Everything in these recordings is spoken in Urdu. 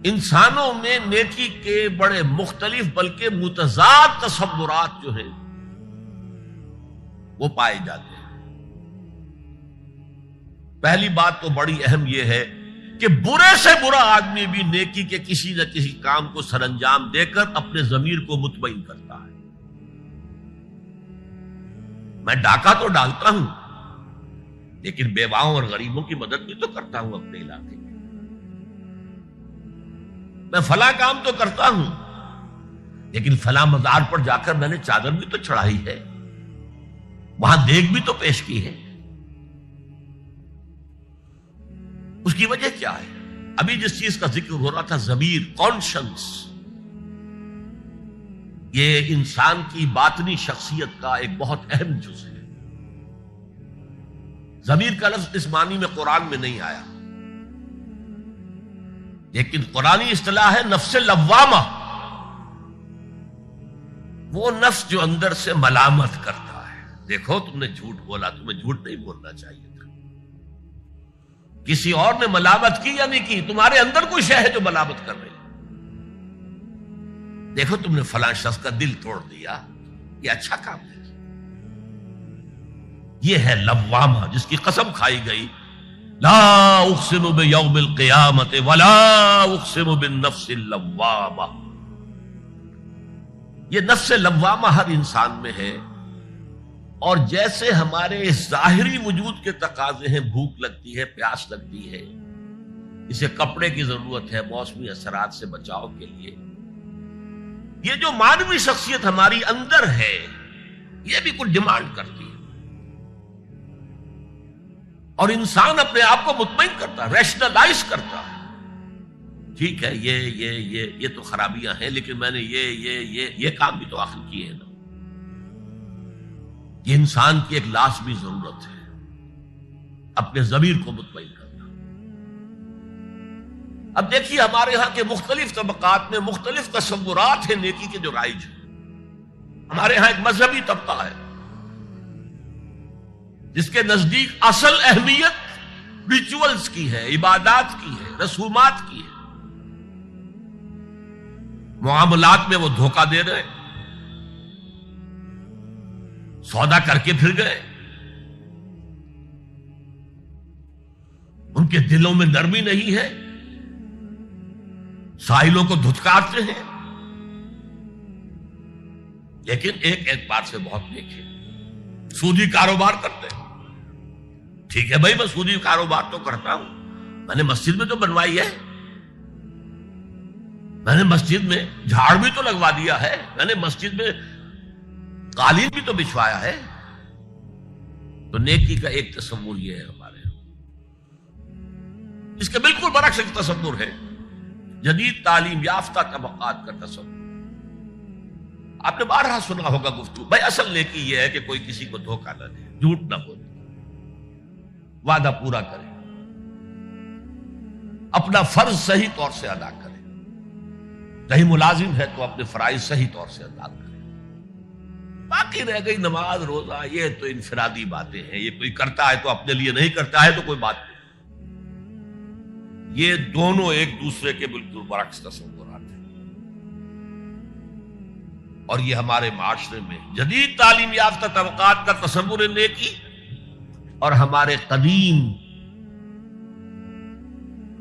انسانوں میں نیکی کے بڑے مختلف بلکہ متضاد تصورات جو ہیں وہ پائے جاتے ہیں۔ پہلی بات تو بڑی اہم یہ ہے کہ برے سے برا آدمی بھی نیکی کے کسی نہ کسی کام کو سر انجام دے کر اپنے ضمیر کو مطمئن کرتا ہے۔ میں ڈاکہ تو ڈالتا ہوں لیکن بیواؤں اور غریبوں کی مدد بھی تو کرتا ہوں اپنے علاقے میں۔ میں فلاں کام تو کرتا ہوں لیکن فلاں مزار پر جا کر میں نے چادر بھی تو چڑھائی ہے، وہاں دیگ بھی تو پیش کی ہے۔ اس کی وجہ کیا ہے؟ ابھی جس چیز کا ذکر ہو رہا تھا، ضمیر، کانشنس، یہ انسان کی باطنی شخصیت کا ایک بہت اہم جز ہے۔ ضمیر کا لفظ اس معنی میں قرآن میں نہیں آیا، لیکن قرآنی اصطلاح ہے نفس لوامہ، وہ نفس جو اندر سے ملامت کرتا ہے۔ دیکھو تم نے جھوٹ بولا، تمہیں جھوٹ نہیں بولنا چاہیے تھا، کسی اور نے ملامت کی یا نہیں کی، تمہارے اندر کوئی شے ہے جو ملامت کر رہی ہے۔ دیکھو تم نے فلاں شخص کا دل توڑ دیا، یہ اچھا کام ہے۔ یہ ہے لوامہ، جس کی قسم کھائی گئی، لا اقسم بیوم القیامت ولا اقسم بالنفس اللوامہ۔ یہ نفس لوامہ ہر انسان میں ہے، اور جیسے ہمارے ظاہری وجود کے تقاضے ہیں، بھوک لگتی ہے، پیاس لگتی ہے، اسے کپڑے کی ضرورت ہے موسمی اثرات سے بچاؤ کے لیے، یہ جو مانوی شخصیت ہماری اندر ہے یہ بھی کچھ ڈیمانڈ کرتی ہے، اور انسان اپنے آپ کو مطمئن کرتا ہے، ریشنلائز کرتا ہے۔ ٹھیک ہے، یہ تو خرابیاں ہیں، لیکن میں نے یہ کام بھی تو آخر کیے ہیں نا۔ یہ انسان کی ایک لازمی ضرورت ہے، اپنے ضمیر کو مطمئن کرنا۔ اب دیکھیے ہمارے ہاں کے مختلف طبقات میں مختلف تصورات ہیں نیکی کے جو رائج ہیں۔ ہمارے ہاں ایک مذہبی طبقہ ہے جس کے نزدیک اصل اہمیت ریچولز کی ہے، عبادات کی ہے، رسومات کی ہے۔ معاملات میں وہ دھوکہ دے رہے ہیں، سودا کر کے پھر گئے، ان کے دلوں میں نرمی نہیں ہے، سائلوں کو دھتکارتے ہیں، لیکن ایک اعتبار سے بہت نیک ہے، سودی کاروبار کرتے ہیں۔ ٹھیک ہے بھائی، میں سودی کاروبار تو کرتا ہوں، میں نے مسجد میں تو بنوائی ہے، میں نے مسجد میں جھاڑ بھی تو لگوا دیا ہے، میں نے مسجد میں قالین بھی تو بچھوایا ہے۔ تو نیکی کا ایک تصور یہ ہے ہمارے، اس کے بالکل برعکس ایک تصور ہے جدید تعلیم یافتہ طبقات کا تصور۔ آپ نے بارہا سنا ہوگا گفتگو، بھائی اصل نیکی یہ ہے کہ کوئی کسی کو دھوکہ نہ دے، جھوٹ نہ بولے، وعدہ پورا کرے، اپنا فرض صحیح طور سے ادا کرے، کہیں ملازم ہے تو اپنے فرائض صحیح طور سے ادا کرے۔ باقی رہ گئی نماز روزہ، یہ تو انفرادی باتیں ہیں، یہ کوئی کرتا ہے تو اپنے لیے، نہیں کرتا ہے تو کوئی بات نہیں۔ یہ دونوں ایک دوسرے کے بالکل برعکس تصورات ہیں، اور یہ ہمارے معاشرے میں جدید تعلیم یافتہ طبقات کا تصور نیکی اور ہمارے قدیم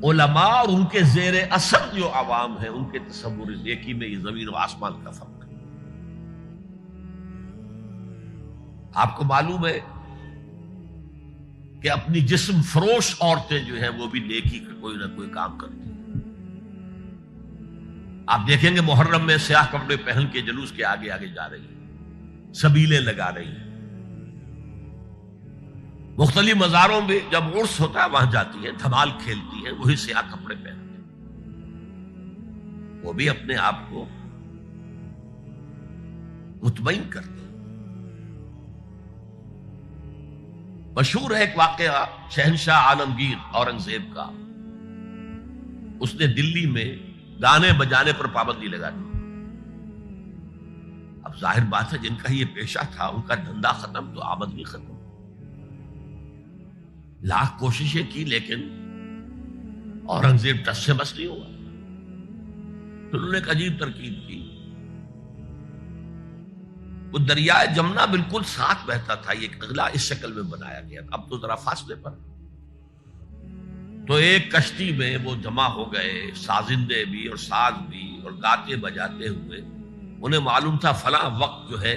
علماء اور ان کے زیر اثر جو عوام ہیں ان کے تصور نیکی میں یہ زمین و آسمان کا فرق ہے۔ آپ کو معلوم ہے کہ اپنی جسم فروش عورتیں جو ہیں وہ بھی نیکی کا کوئی نہ کوئی کام کرتی ہیں۔ آپ دیکھیں گے محرم میں سیاہ کپڑے پہن کے جلوس کے آگے آگے جا رہی ہیں، سبیلیں لگا رہی ہیں، مختلف مزاروں میں جب عرس ہوتا ہے وہاں جاتی ہیں، دھمال کھیلتی ہیں، وہی سیاہ کپڑے پہنتے ہیں، وہ بھی اپنے آپ کو مطمئن کرتے ہیں۔ مشہور ہے ایک واقعہ شہنشاہ عالمگیر اورنگزیب کا، اس نے دلی میں گانے بجانے پر پابندی لگا دی۔ اب ظاہر بات ہے جن کا یہ پیشہ تھا ان کا دھندا ختم تو آمدنی ختم، لاکھ کوششیں کی لیکن اورنگزیب ٹس سے بس نہیں ہوا۔ تو انہوں نے ایک عجیب ترکیب کی. وہ دریائے جمنا بالکل ساتھ بہتا تھا، یہ اگلا اس شکل میں بنایا گیا تھا، اب تو ذرا فاصلے پر. تو ایک کشتی میں وہ جمع ہو گئے، سازندے بھی اور ساز بھی، اور گاتے بجاتے ہوئے. انہیں معلوم تھا فلاں وقت جو ہے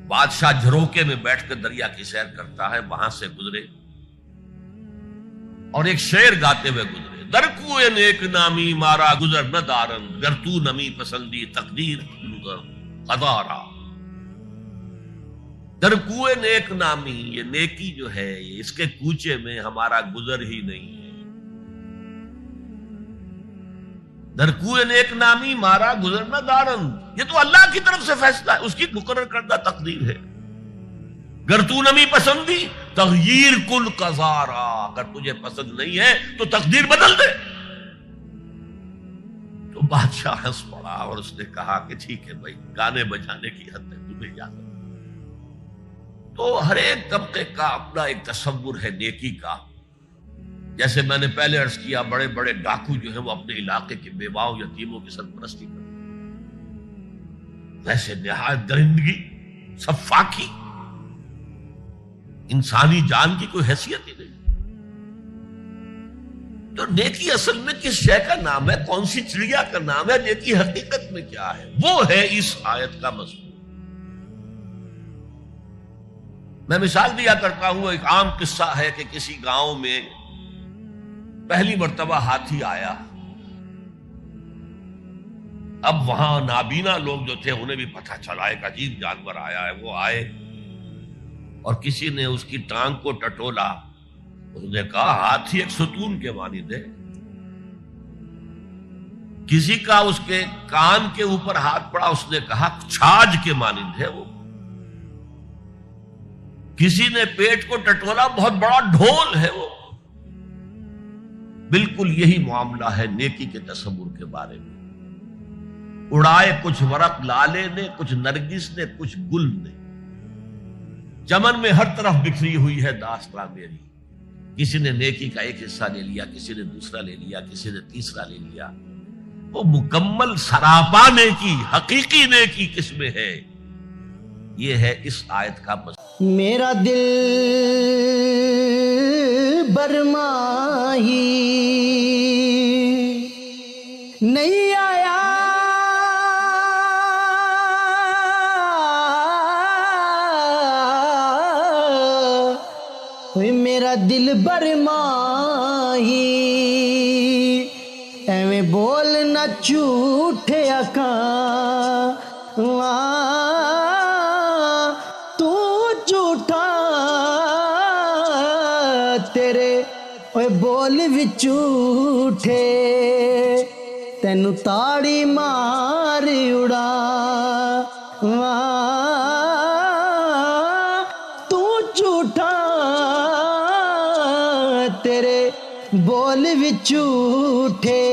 بادشاہ جھروکے میں بیٹھ کر دریا کی سیر کرتا ہے، وہاں سے گزرے اور ایک شعر گاتے ہوئے گزرے. در کوئے نیک نامی مارا گزر نہ دارن، گر تو نمی پسندی تقدیر قدارا. در کوئے نیک نامی، یہ نیکی جو ہے اس کے کوچے میں ہمارا گزر ہی نہیں ہے. در کوئے نیک نامی مارا گزر نہ دارن، یہ تو اللہ کی طرف سے فیصلہ ہے، اس کی مقرر کردہ تقدیر ہے. گر تو نمی پسندی تغییر کل قضارا، اگر تجھے پسند نہیں ہے تو تقدیر بدل دے. تو بادشاہ ہنس پڑا اور اس نے کہا کہ ٹھیک ہے بھائی، گانے بجانے کی حد تک تمہیں اجازت. تو ہر ایک طبقے کا اپنا ایک تصور ہے نیکی کا. جیسے میں نے پہلے عرض کیا، بڑے بڑے ڈاکو جو ہیں وہ اپنے علاقے کے بیواؤں یتیموں کی سرپرستی کرتے ہیں. ویسے نہایت درندگی، صفاقی، انسانی جان کی کوئی حیثیت ہی نہیں. تو نیکی اصل میں کس شے کا نام ہے، کون سی چڑیا کا نام ہے، نیکی حقیقت میں کیا ہے، وہ ہے اس آیت کا مضمون. میں مثال دیا کرتا ہوں، ایک عام قصہ ہے کہ کسی گاؤں میں پہلی مرتبہ ہاتھی آیا. اب وہاں نابینا لوگ جو تھے انہیں بھی پتہ چلا ایک عجیب جانور آیا ہے. وہ آئے اور کسی نے اس کی ٹانگ کو ٹٹولا. اس نے کہا ہاتھی ایک ستون کے مانند ہے. کسی کا اس کے کان کے اوپر ہاتھ پڑا، اس نے کہا چھاج کے مانند ہے وہ. کسی نے پیٹ کو ٹٹولا، بہت بڑا ڈھول ہے وہ. بالکل یہی معاملہ ہے نیکی کے تصور کے بارے میں. اڑائے کچھ ورق لالے نے، کچھ نرگس نے، کچھ گل نے. چمن میں ہر طرف بکھری ہوئی ہے داستان میری. کسی نے نیکی کا ایک حصہ لے لیا، کسی نے دوسرا لے لیا، کسی نے تیسرا لے لیا. وہ مکمل سراپا نیکی، حقیقی نیکی کس میں ہے، یہ ہے اس آیت کا مضمون. میرا دل برماہی نہیں آیا، میرا دل برماہی ایویں بولنا جھوٹے آکاں، تو جھوٹا تیرے اوے بول وچ جھوٹے، تینو تاڑی مار اڑا، تو جھوٹا تیرے بول وچ جھوٹے.